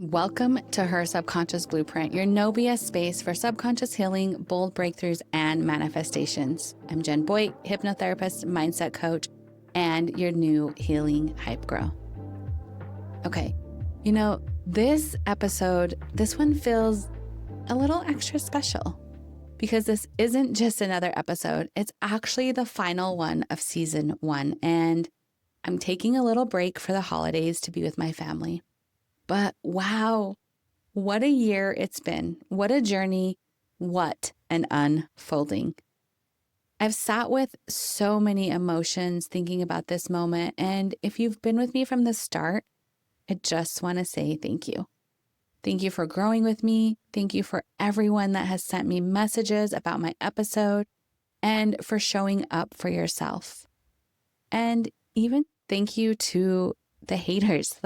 Welcome to Her Subconscious Blueprint, your no BS space for subconscious healing, bold breakthroughs, and manifestations. I'm Jen Boyd, hypnotherapist, mindset coach, and your new healing hype girl. Okay, this episode, this one feels a little extra special because this isn't just another episode. It's actually the final one of season 1, and I'm taking a little break for the holidays to be with my family. But wow, what a year it's been. What a journey. What an unfolding. I've sat with so many emotions thinking about this moment. And if you've been with me from the start, I just want to say thank you. Thank you for growing with me. Thank you for everyone that has sent me messages about my episode and for showing up for yourself. And even thank you to the haters.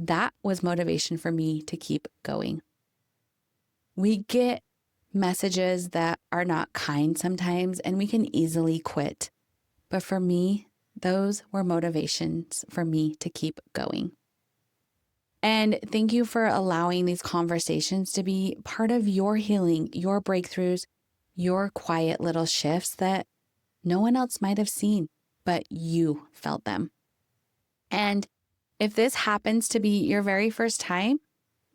That was motivation for me to keep going. We get messages that are not kind sometimes, and we can easily quit. But for me, those were motivations for me to keep going. And thank you for allowing these conversations to be part of your healing, your breakthroughs, your quiet little shifts that no one else might have seen, but you felt them. And if this happens to be your very first time,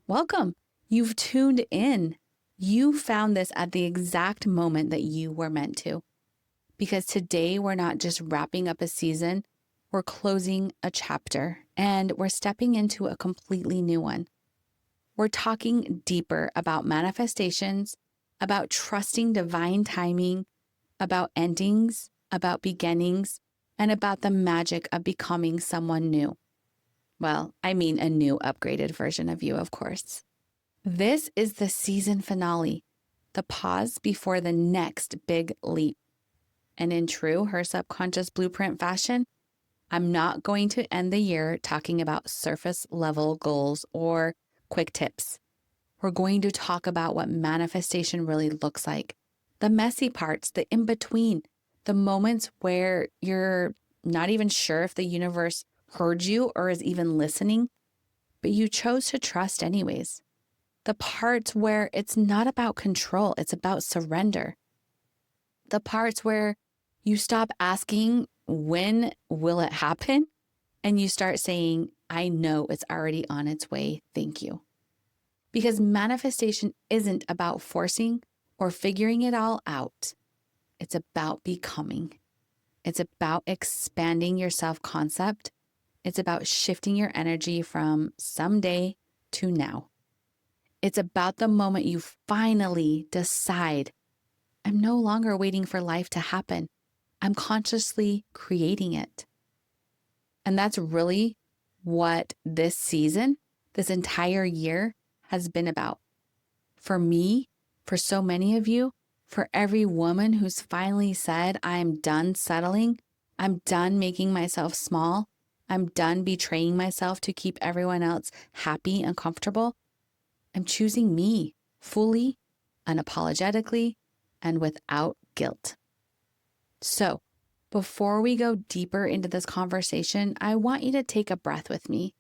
welcome. You've tuned in. You found this at the exact moment that you were meant to. Because today we're not just wrapping up a season, we're closing a chapter and we're stepping into a completely new one. We're talking deeper about manifestations, about trusting divine timing, about endings, about beginnings, and about the magic of becoming someone new. Well, I mean a new upgraded version of you, of course. This is the season finale, the pause before the next big leap. And in true Her Subconscious Blueprint fashion, I'm not going to end the year talking about surface level goals or quick tips. We're going to talk about what manifestation really looks like, the messy parts, the in-between, the moments where you're not even sure if the universe heard you or is even listening, but you chose to trust anyways. The parts where it's not about control, it's about surrender. The parts where you stop asking, when will it happen? And you start saying, I know it's already on its way. Thank you. Because manifestation isn't about forcing or figuring it all out. It's about becoming. It's about expanding your self-concept. It's about shifting your energy from someday to now. It's about the moment you finally decide, I'm no longer waiting for life to happen. I'm consciously creating it. And that's really what this season, this entire year has been about. For me, for so many of you, for every woman who's finally said, I'm done settling. I'm done making myself small. I'm done betraying myself to keep everyone else happy and comfortable. I'm choosing me fully, unapologetically, and without guilt. So, before we go deeper into this conversation, I want you to take a breath with me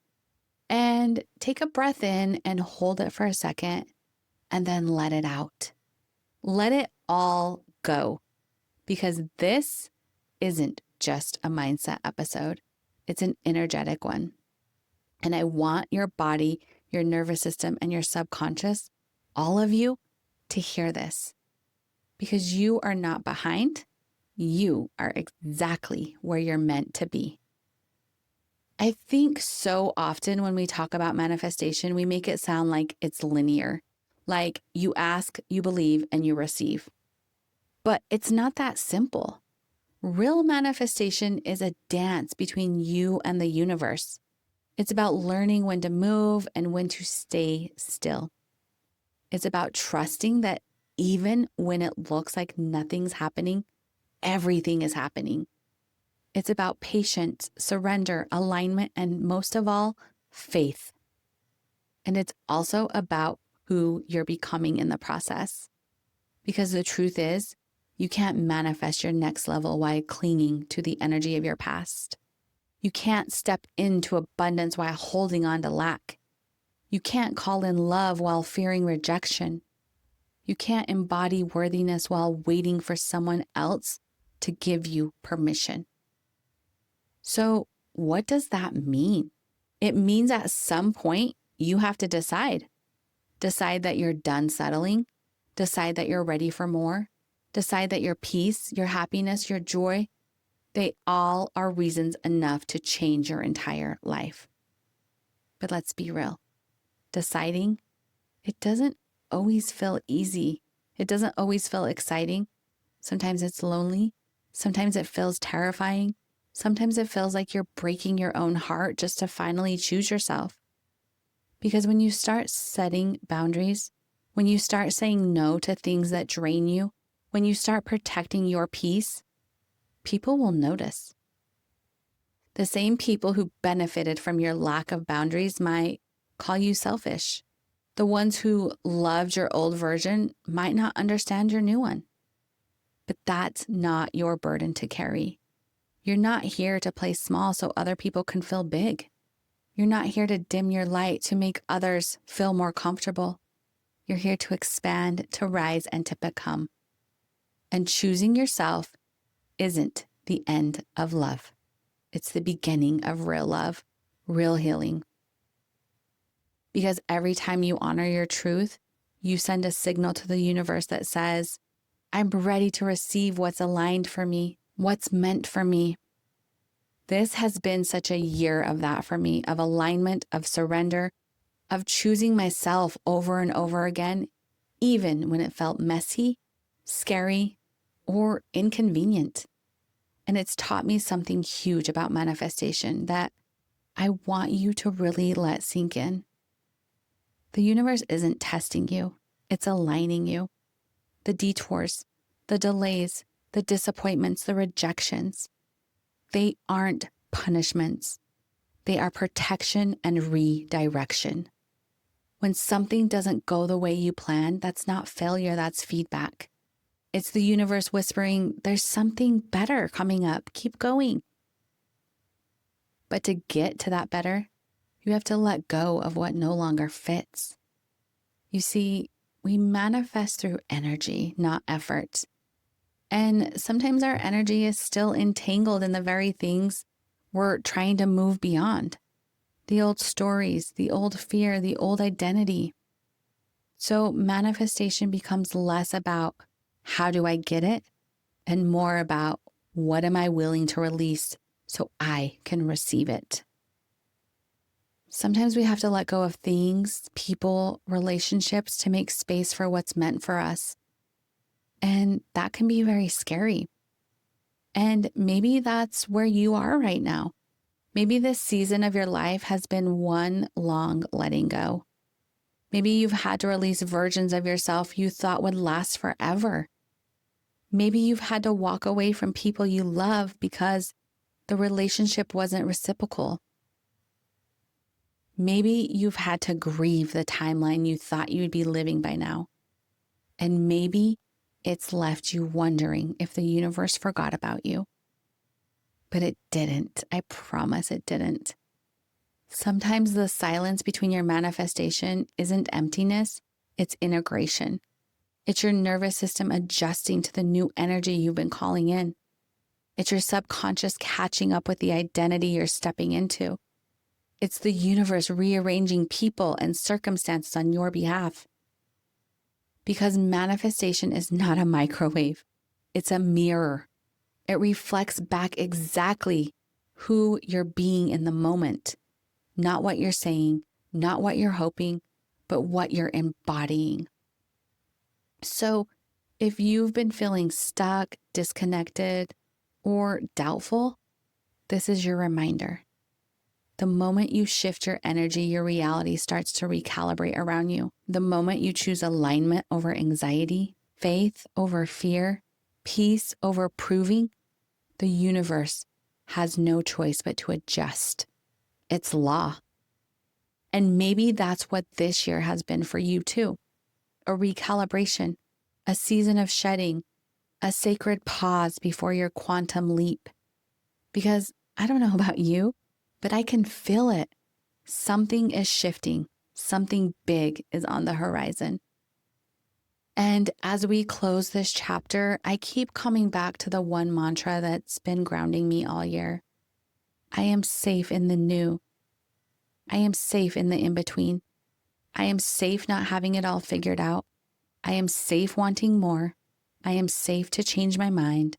and take a breath in and hold it for a second and then let it out. Let it all go, because this isn't just a mindset episode. It's an energetic one. And I want your body, your nervous system, and your subconscious, all of you, to hear this. Because you are not behind. You are exactly where you're meant to be. I think so often when we talk about manifestation, we make it sound like it's linear. Like you ask, you believe, and you receive. But it's not that simple. Real manifestation is a dance between you and the universe. It's about learning when to move and when to stay still. It's about trusting that even when it looks like nothing's happening, everything is happening. It's about patience, surrender, alignment, and most of all, faith. And it's also about who you're becoming in the process. Because the truth is, you can't manifest your next level while clinging to the energy of your past. You can't step into abundance while holding on to lack. You can't call in love while fearing rejection. You can't embody worthiness while waiting for someone else to give you permission. So, what does that mean? It means at some point you have to decide. Decide that you're done settling. Decide that you're ready for more. Decide that your peace, your happiness, your joy, they all are reasons enough to change your entire life. But let's be real. Deciding, it doesn't always feel easy. It doesn't always feel exciting. Sometimes it's lonely. Sometimes it feels terrifying. Sometimes it feels like you're breaking your own heart just to finally choose yourself. Because when you start setting boundaries, when you start saying no to things that drain you, when you start protecting your peace, people will notice. The same people who benefited from your lack of boundaries might call you selfish. The ones who loved your old version might not understand your new one. But that's not your burden to carry. You're not here to play small so other people can feel big. You're not here to dim your light to make others feel more comfortable. You're here to expand, to rise, and to become. And choosing yourself isn't the end of love. It's the beginning of real love, real healing. Because every time you honor your truth, you send a signal to the universe that says, I'm ready to receive what's aligned for me, what's meant for me. This has been such a year of that for me, of alignment, of surrender, of choosing myself over and over again, even when it felt messy, scary, or inconvenient. And it's taught me something huge about manifestation that I want you to really let sink in. The universe isn't testing you, it's aligning you. The detours, the delays, the disappointments, the rejections, they aren't punishments. They are protection and redirection. When something doesn't go the way you planned, that's not failure, that's feedback. It's the universe whispering, there's something better coming up. Keep going. But to get to that better, you have to let go of what no longer fits. You see, we manifest through energy, not effort. And sometimes our energy is still entangled in the very things we're trying to move beyond. The old stories, the old fear, the old identity. So manifestation becomes less about how do I get it and more about what am I willing to release so I can receive it. Sometimes we have to let go of things, people, relationships to make space for what's meant for us. And that can be very scary. And maybe that's where you are right now. Maybe this season of your life has been one long letting go. Maybe you've had to release versions of yourself you thought would last forever. Maybe you've had to walk away from people you love because the relationship wasn't reciprocal. Maybe you've had to grieve the timeline you thought you'd be living by now. And maybe it's left you wondering if the universe forgot about you. But it didn't. I promise it didn't. Sometimes the silence between your manifestation isn't emptiness, it's integration. It's your nervous system adjusting to the new energy you've been calling in. It's your subconscious catching up with the identity you're stepping into. It's the universe rearranging people and circumstances on your behalf. Because manifestation is not a microwave. It's a mirror. It reflects back exactly who you're being in the moment. Not what you're saying, not what you're hoping, but what you're embodying. So if you've been feeling stuck, disconnected, or doubtful, this is your reminder. The moment you shift your energy, your reality starts to recalibrate around you. The moment you choose alignment over anxiety, faith over fear, peace over proving, the universe has no choice but to adjust. It's law. And maybe that's what this year has been for you too. A recalibration, a season of shedding, a sacred pause before your quantum leap. Because I don't know about you, but I can feel it. Something is shifting. Something big is on the horizon. And as we close this chapter, I keep coming back to the one mantra that's been grounding me all year. I am safe in the new. I am safe in the in-between. I am safe not having it all figured out. I am safe wanting more. I am safe to change my mind.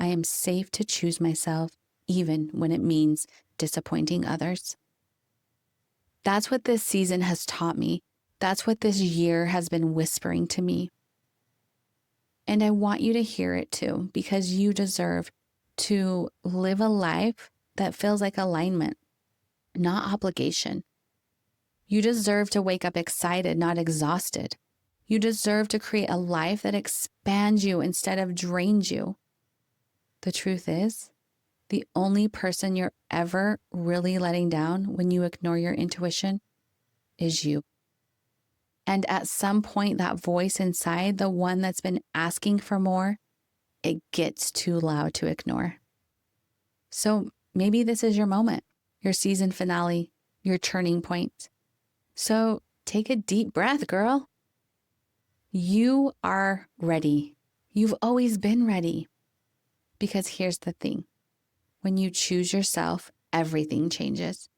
I am safe to choose myself, even when it means disappointing others. That's what this season has taught me. That's what this year has been whispering to me. And I want you to hear it too, because you deserve to live a life that feels like alignment, not obligation. You deserve to wake up excited, not exhausted. You deserve to create a life that expands you instead of drains you. The truth is, the only person you're ever really letting down when you ignore your intuition is you. And at some point, that voice inside, the one that's been asking for more, it gets too loud to ignore. So maybe this is your moment, your season finale, your turning point. So take a deep breath, girl. You are ready. You've always been ready. Because here's the thing. When you choose yourself, everything changes.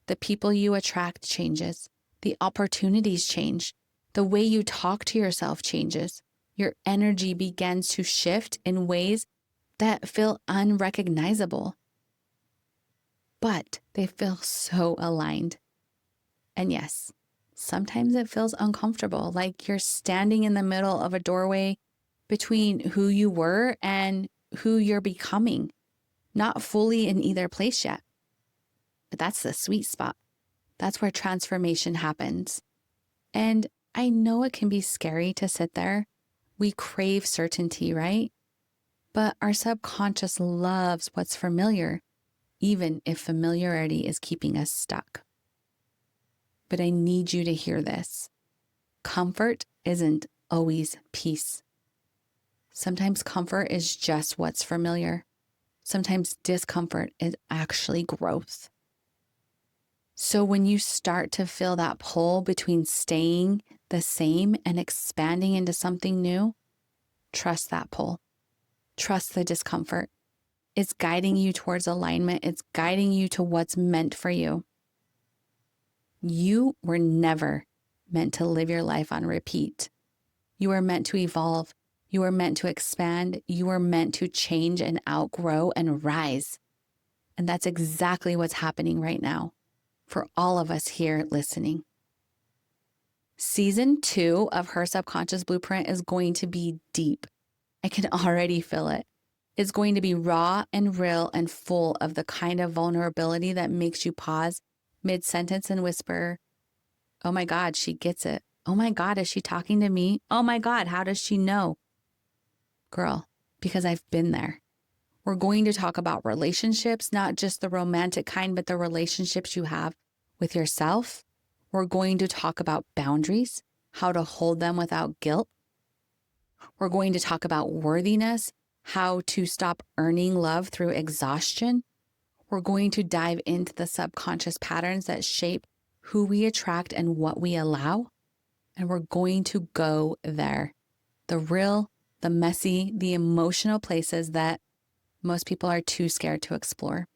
The people you attract changes. The opportunities change. The way you talk to yourself changes. Your energy begins to shift in ways that feel unrecognizable. But they feel so aligned. And yes, sometimes it feels uncomfortable, like you're standing in the middle of a doorway between who you were and who you're becoming, not fully in either place yet. But that's the sweet spot. That's where transformation happens. And I know it can be scary to sit there. We crave certainty, right? But our subconscious loves what's familiar, even if familiarity is keeping us stuck. But I need you to hear this. Comfort isn't always peace. Sometimes comfort is just what's familiar. Sometimes discomfort is actually growth. So when you start to feel that pull between staying the same and expanding into something new, trust that pull. Trust the discomfort. It's guiding you towards alignment. It's guiding you to what's meant for you. You were never meant to live your life on repeat. You were meant to evolve. You were meant to expand. You were meant to change and outgrow and rise. And that's exactly what's happening right now for all of us here listening. Season 2 of Her Subconscious Blueprint is going to be deep. I can already feel it. It's going to be raw and real and full of the kind of vulnerability that makes you pause mid-sentence and whisper, oh my God, she gets it. Oh my God, is she talking to me? Oh my God, how does she know? Girl, because I've been there. We're going to talk about relationships, not just the romantic kind, but the relationships you have with yourself. We're going to talk about boundaries, how to hold them without guilt. We're going to talk about worthiness, how to stop earning love through exhaustion. We're going to dive into the subconscious patterns that shape who we attract and what we allow. And we're going to go there. The real, the messy, the emotional places that most people are too scared to explore.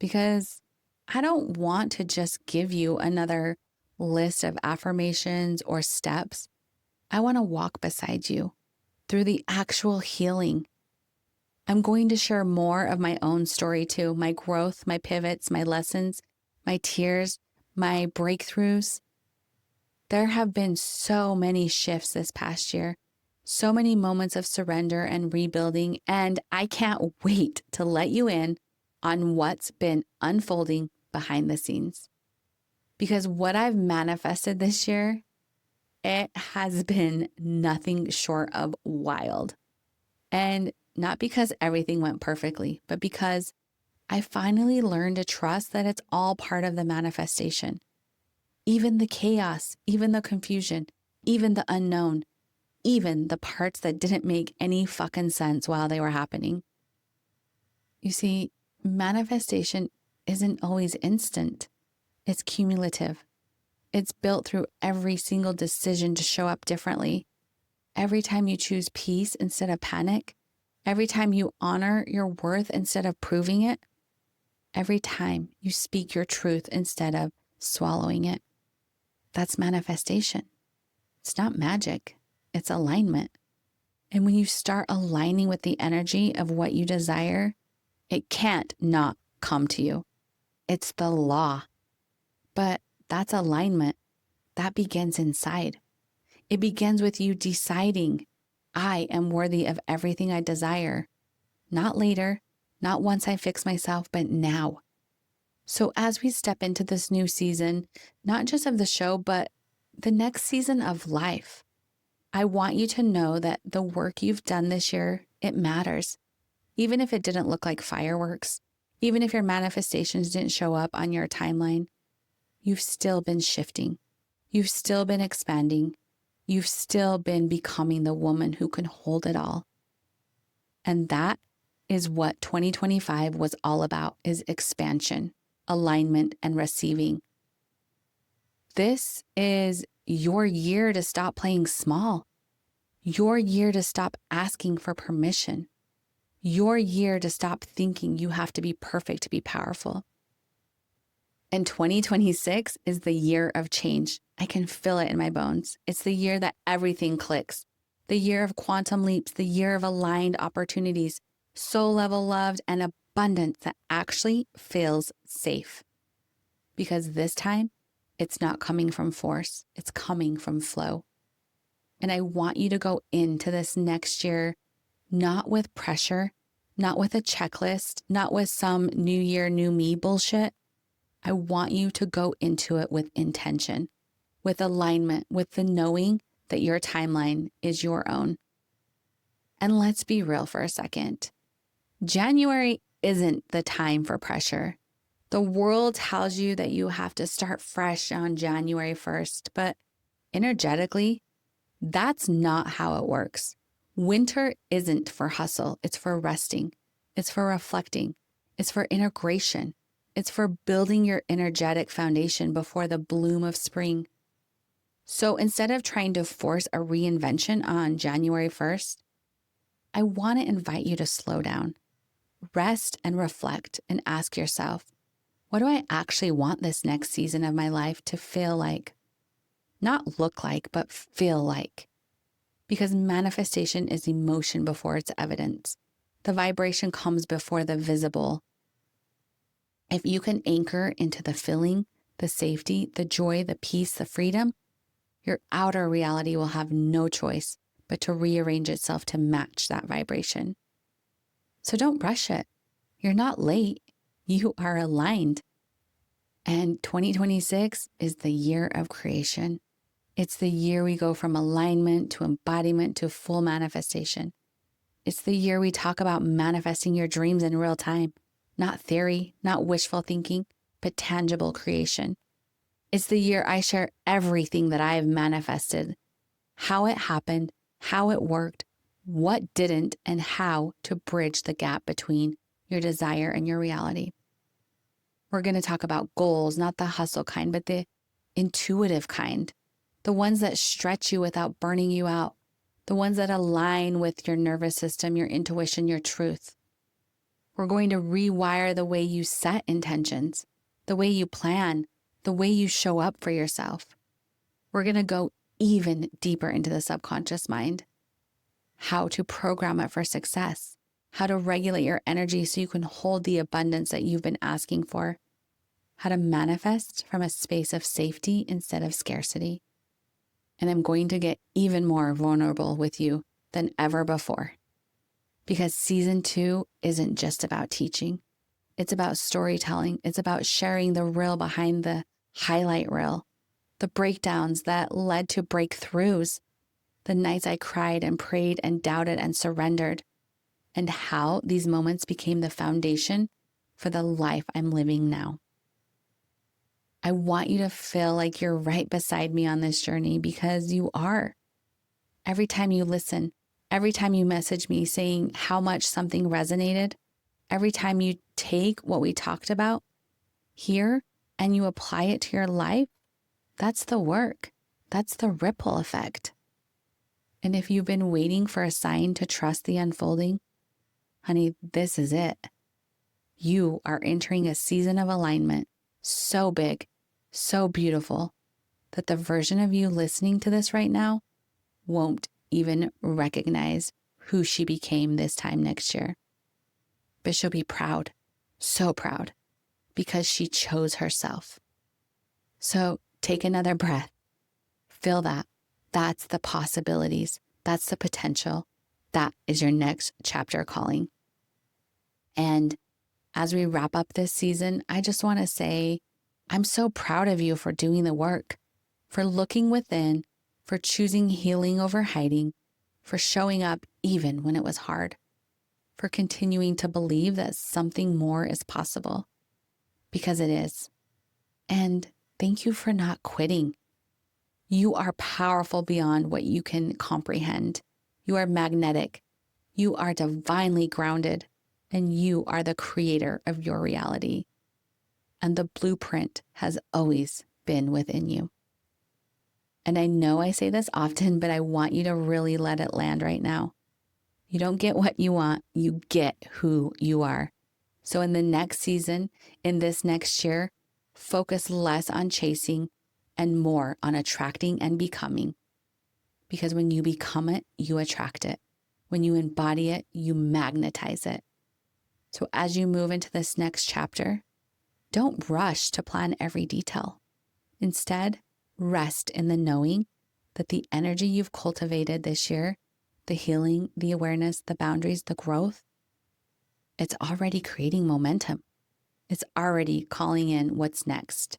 Because I don't want to just give you another list of affirmations or steps. I want to walk beside you through the actual healing. I'm going to share more of my own story too, my growth, my pivots, my lessons, my tears, my breakthroughs. There have been so many shifts this past year, so many moments of surrender and rebuilding, and I can't wait to let you in on what's been unfolding behind the scenes. Because what I've manifested this year, it has been nothing short of wild. And not because everything went perfectly, but because I finally learned to trust that it's all part of the manifestation. Even the chaos, even the confusion, even the unknown, even the parts that didn't make any fucking sense while they were happening. You see, manifestation isn't always instant. It's cumulative. It's built through every single decision to show up differently. Every time you choose peace instead of panic, every time you honor your worth instead of proving it, every time you speak your truth instead of swallowing it. That's manifestation. It's not magic. It's alignment. And when you start aligning with the energy of what you desire, it can't not come to you. It's the law. But that's alignment. That begins inside. It begins with you deciding, I am worthy of everything I desire. Not later, not once I fix myself, but now. So as we step into this new season, not just of the show, but the next season of life, I want you to know that the work you've done this year, it matters. Even if it didn't look like fireworks, even if your manifestations didn't show up on your timeline, you've still been shifting. You've still been expanding. You've still been becoming the woman who can hold it all. And that is what 2025 was all about, is expansion, alignment, and receiving. This is your year to stop playing small. Your year to stop asking for permission. Your year to stop thinking you have to be perfect to be powerful. And 2026 is the year of change. I can feel it in my bones. It's the year that everything clicks. The year of quantum leaps, the year of aligned opportunities, soul level loved, and abundance that actually feels safe. Because this time, it's not coming from force, it's coming from flow. And I want you to go into this next year, not with pressure, not with a checklist, not with some new year, new me bullshit. I want you to go into it with intention, with alignment, with the knowing that your timeline is your own. And let's be real for a second. January isn't the time for pressure. The world tells you that you have to start fresh on January 1st, but energetically, that's not how it works. Winter isn't for hustle. It's for resting. It's for reflecting. It's for integration. It's for building your energetic foundation before the bloom of spring. So instead of trying to force a reinvention on January 1st, I want to invite you to slow down, rest and reflect, and ask yourself, what do I actually want this next season of my life to feel like? Not look like, but feel like. Because manifestation is emotion before it's evidence. The vibration comes before the visible. If you can anchor into the feeling, the safety, the joy, the peace, the freedom, your outer reality will have no choice but to rearrange itself to match that vibration. So don't rush it. You're not late. You are aligned. And 2026 is the year of creation. It's the year we go from alignment to embodiment to full manifestation. It's the year we talk about manifesting your dreams in real time. Not theory, not wishful thinking, but tangible creation. It's the year I share everything that I have manifested, how it happened, how it worked, what didn't, and how to bridge the gap between your desire and your reality. We're going to talk about goals, not the hustle kind, but the intuitive kind, the ones that stretch you without burning you out, the ones that align with your nervous system, your intuition, your truth. We're going to rewire the way you set intentions, the way you plan, the way you show up for yourself. We're going to go even deeper into the subconscious mind, how to program it for success, how to regulate your energy so you can hold the abundance that you've been asking for, how to manifest from a space of safety instead of scarcity. And I'm going to get even more vulnerable with you than ever before. Because season 2 isn't just about teaching. It's about storytelling. It's about sharing the reel behind the highlight reel, the breakdowns that led to breakthroughs, the nights I cried and prayed and doubted and surrendered, and how these moments became the foundation for the life I'm living now. I want you to feel like you're right beside me on this journey, because you are. Every time you listen, every time you message me saying how much something resonated, every time you take what we talked about here and you apply it to your life, That's the work. That's the ripple effect. And if you've been waiting for a sign to trust the unfolding, honey, this is it. You are entering a season of alignment so big, so beautiful, that the version of you listening to this right now won't even recognize who she became this time next year. But she'll be proud, so proud, because she chose herself. So take another breath. Feel that. That's the possibilities. That's the potential. That is your next chapter calling. And as we wrap up this season, I just want to say, I'm so proud of you for doing the work, for looking within, for choosing healing over hiding, for showing up even when it was hard, for continuing to believe that something more is possible, because it is. And thank you for not quitting. You are powerful beyond what you can comprehend. You are magnetic. You are divinely grounded, and you are the creator of your reality. And the blueprint has always been within you. And I know I say this often, but I want you to really let it land right now. You don't get what you want, you get who you are. So in the next season, in this next year, focus less on chasing and more on attracting and becoming. Because when you become it, you attract it. When you embody it, you magnetize it. So as you move into this next chapter, don't rush to plan every detail. Instead, rest in the knowing that the energy you've cultivated this year, the healing, the awareness, the boundaries, the growth, it's already creating momentum. It's already calling in what's next.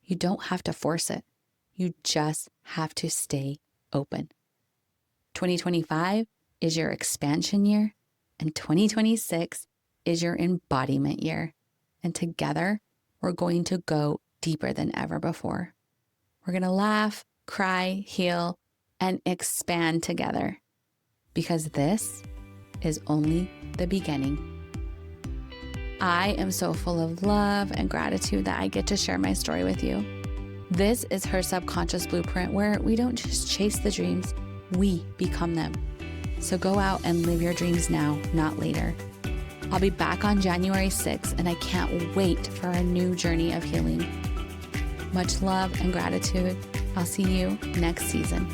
You don't have to force it. You just have to stay open. 2025 is your expansion year, and 2026 is your embodiment year. And together, we're going to go deeper than ever before. We're going to laugh, cry, heal, and expand together, because this is only the beginning. I am so full of love and gratitude that I get to share my story with you. This is her subconscious blueprint, where we don't just chase the dreams, we become them. So go out and live your dreams now, not later. I'll be back on January 6th, and I can't wait for our new journey of healing. Much love and gratitude. I'll see you next season.